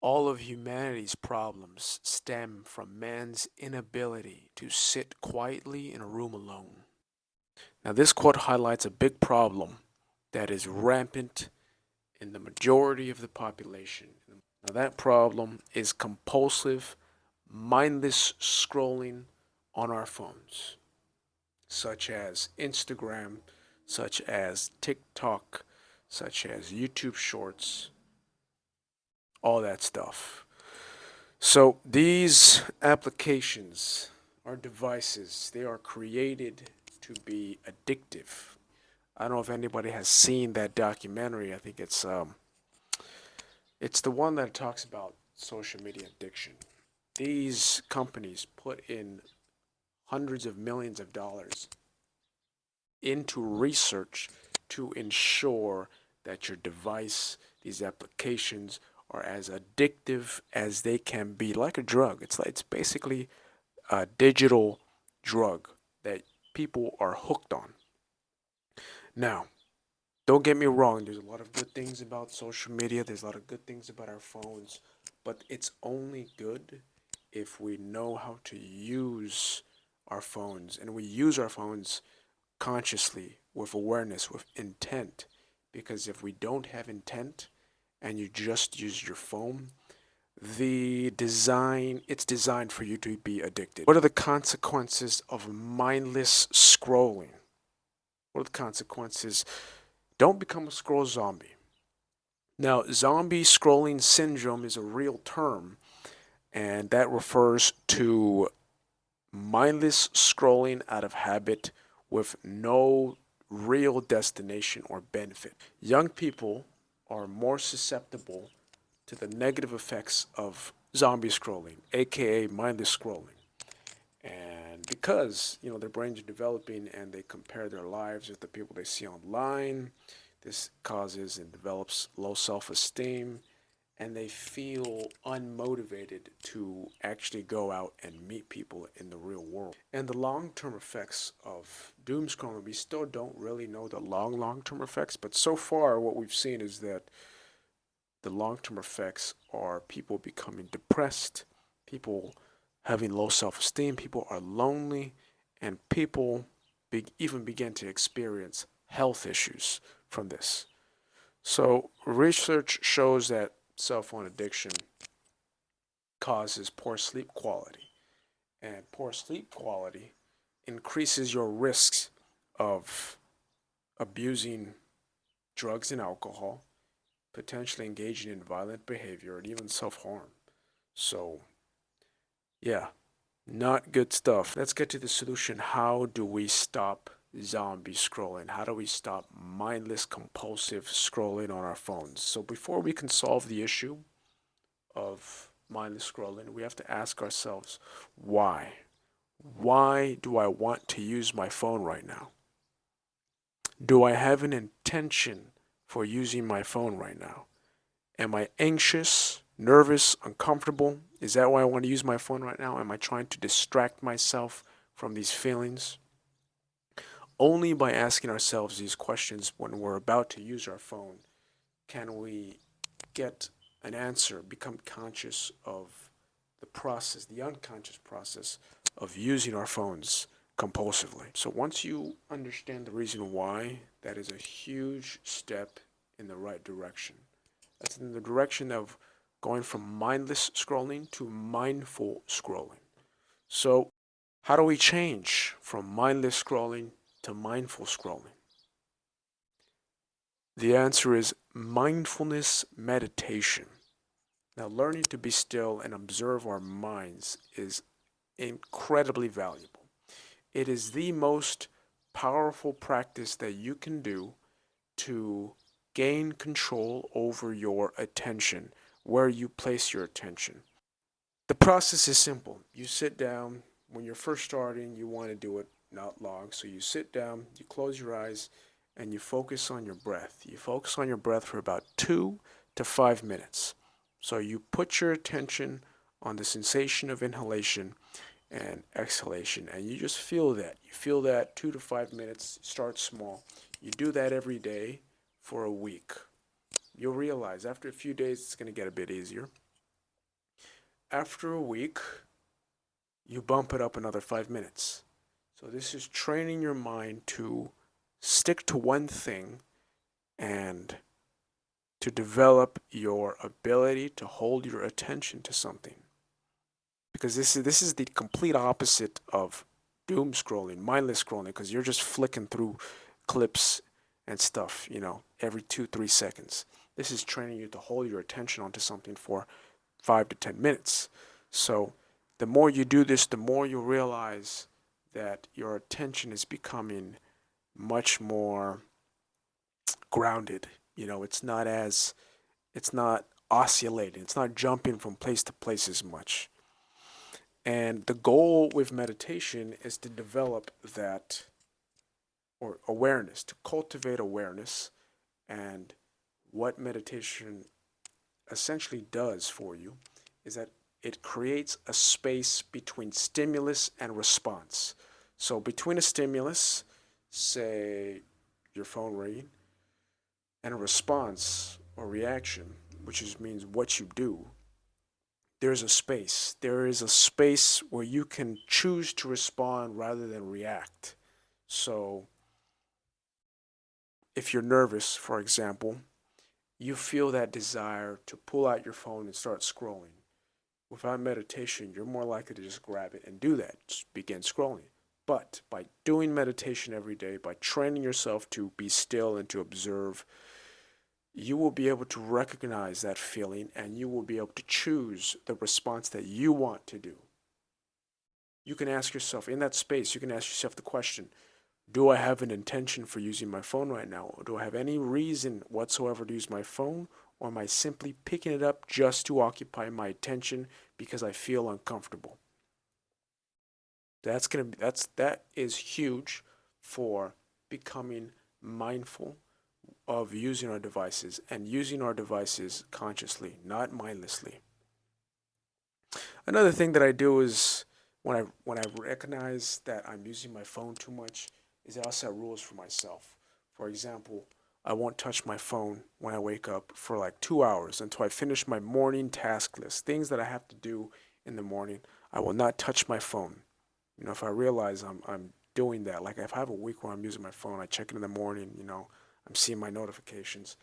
All of humanity's problems stem from man's inability to sit quietly in a room alone. Now, this quote highlights a big problem that is rampant in the majority of the population. Now, that problem is compulsive, mindless scrolling on our phones, such as Instagram, such as TikTok, such as YouTube Shorts, all that stuff. So these applications are devices. They are created to be addictive. I don't know if anybody has seen that documentary. I think it's the one that talks about social media addiction. These companies put in hundreds of millions of dollars into research to ensure that your device, these applications, are as addictive as they can be, like a drug. It's basically a digital drug that people are hooked on. Now, don't get me wrong, there's a lot of good things about social media, there's a lot of good things about our phones, but it's only good if we know how to use our phones, and we use our phones consciously, with awareness, with intent. Because if we don't have intent and you just use your phone, it's designed for you to be addicted. What are the consequences of mindless scrolling? What are the consequences? Don't become a scroll zombie. Now, zombie scrolling syndrome is a real term, and that refers to mindless scrolling out of habit with no real destination or benefit. Young people are more susceptible to the negative effects of zombie scrolling, aka mindless scrolling. And because, their brains are developing and they compare their lives with the people they see online, this causes and develops low self-esteem, and they feel unmotivated to actually go out and meet people in the real world. And the long-term effects of doom scrolling, we still don't really know the long-term effects, but so far what we've seen is that the long-term effects are people becoming depressed, people having low self-esteem, people are lonely, and people even begin to experience health issues from this. So research shows that cell phone addiction causes poor sleep quality, and poor sleep quality increases your risks of abusing drugs and alcohol, potentially engaging in violent behavior, and even self-harm. So, yeah, not good stuff. Let's get to the solution. How do we stop zombie scrolling? How do we stop mindless, compulsive scrolling on our phones? So, before we can solve the issue of mindless scrolling, we have to ask ourselves, why? Why do I want to use my phone right now? Do I have an intention for using my phone right now? Am I anxious, nervous, uncomfortable? Is that why I want to use my phone right now? Am I trying to distract myself from these feelings? Only by asking ourselves these questions when we're about to use our phone can we get an answer, become conscious of the process, the unconscious process of using our phones compulsively. So once you understand the reason why, that is a huge step in the right direction. That's in the direction of going from mindless scrolling to mindful scrolling. So, how do we change from mindless scrolling to mindful scrolling? The answer is mindfulness meditation. Now, learning to be still and observe our minds is incredibly valuable. It is the most powerful practice that you can do to gain control over your attention, where you place your attention. The process is simple. You sit down. When you're first starting, you want to do it not long. So you sit down, you close your eyes, and you focus on your breath. You focus on your breath for about 2 to 5 minutes. So you put your attention on the sensation of inhalation and exhalation, and you just feel that. You feel that 2 to 5 minutes. Start small. You do that every day for a week. You'll realize after a few days it's going to get a bit easier. after a week, you bump it up another 5 minutes. So this is training your mind to stick to one thing and to develop your ability to hold your attention to something. Because this is the complete opposite of doom scrolling, mindless scrolling, because you're just flicking through clips and stuff, every 2, 3 seconds. This is training you to hold your attention onto something for 5 to 10 minutes. So the more you do this, the more you realize that your attention is becoming much more grounded. It's not oscillating. It's not jumping from place to place as much. And the goal with meditation is to develop that, or awareness, to cultivate awareness. And what meditation essentially does for you is that it creates a space between stimulus and response. So between a stimulus, say your phone ringing, and a response or reaction, which means what you do, there's a space. There is a space where you can choose to respond rather than react. So if you're nervous, for example, you feel that desire to pull out your phone and start scrolling. Without meditation, you're more likely to just grab it and do that, just begin scrolling. But by doing meditation every day, by training yourself to be still and to observe, you will be able to recognize that feeling and you will be able to choose the response that you want to do. You can ask yourself, in that space, you can ask yourself the question, do I have an intention for using my phone right now? Or do I have any reason whatsoever to use my phone? Or am I simply picking it up just to occupy my attention because I feel uncomfortable? That is huge for becoming mindful of using our devices and using our devices consciously, not mindlessly. Another thing that I do is when I recognize that I'm using my phone too much, is I set rules for myself. For example, I won't touch my phone when I wake up for like 2 hours until I finish my morning task list. Things that I have to do in the morning, I will not touch my phone. If I realize I'm doing that, like if I have a week where I'm using my phone, I check it in the morning, I'm seeing my notifications.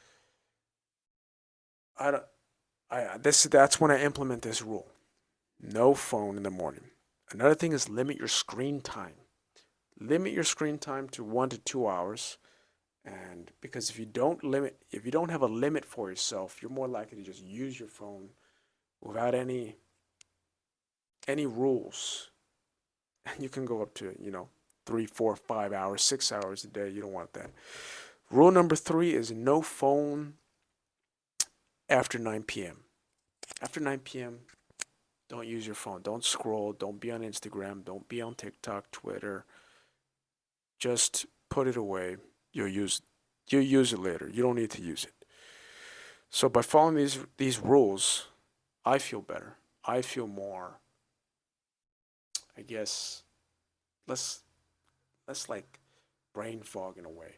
I don't, that's when I implement this rule. No phone in the morning. Another thing is limit your screen time. Limit your screen time to 1 to 2 hours. And because if you don't have a limit for yourself, you're more likely to just use your phone without any rules. And you can go up to, 3, 4, 5 hours, 6 hours a day. You don't want that. Rule number 3 is no phone after 9 p.m. After 9 p.m., don't use your phone. Don't scroll. Don't be on Instagram. Don't be on TikTok, Twitter. Just put it away. You'll use it later. You don't need to use it. So by following these rules, I feel better. I feel more, I guess, less like brain fog in a way.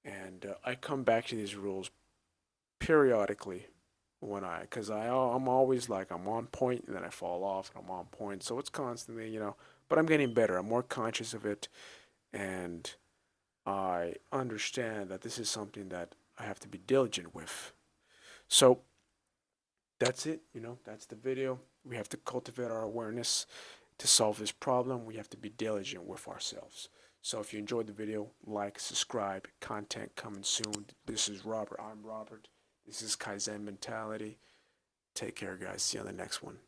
And I come back to these rules periodically because I'm always like I'm on point and then I fall off and I'm on point. So it's constantly, but I'm getting better. I'm more conscious of it, and I understand that this is something that I have to be diligent with. So that's it. That's the video. We have to cultivate our awareness to solve this problem. We have to be diligent with ourselves. So if you enjoyed the video, like, subscribe, content coming soon. This is Robert. I'm Robert. This is Kaizen Mentality. Take care, guys. See you on the next one.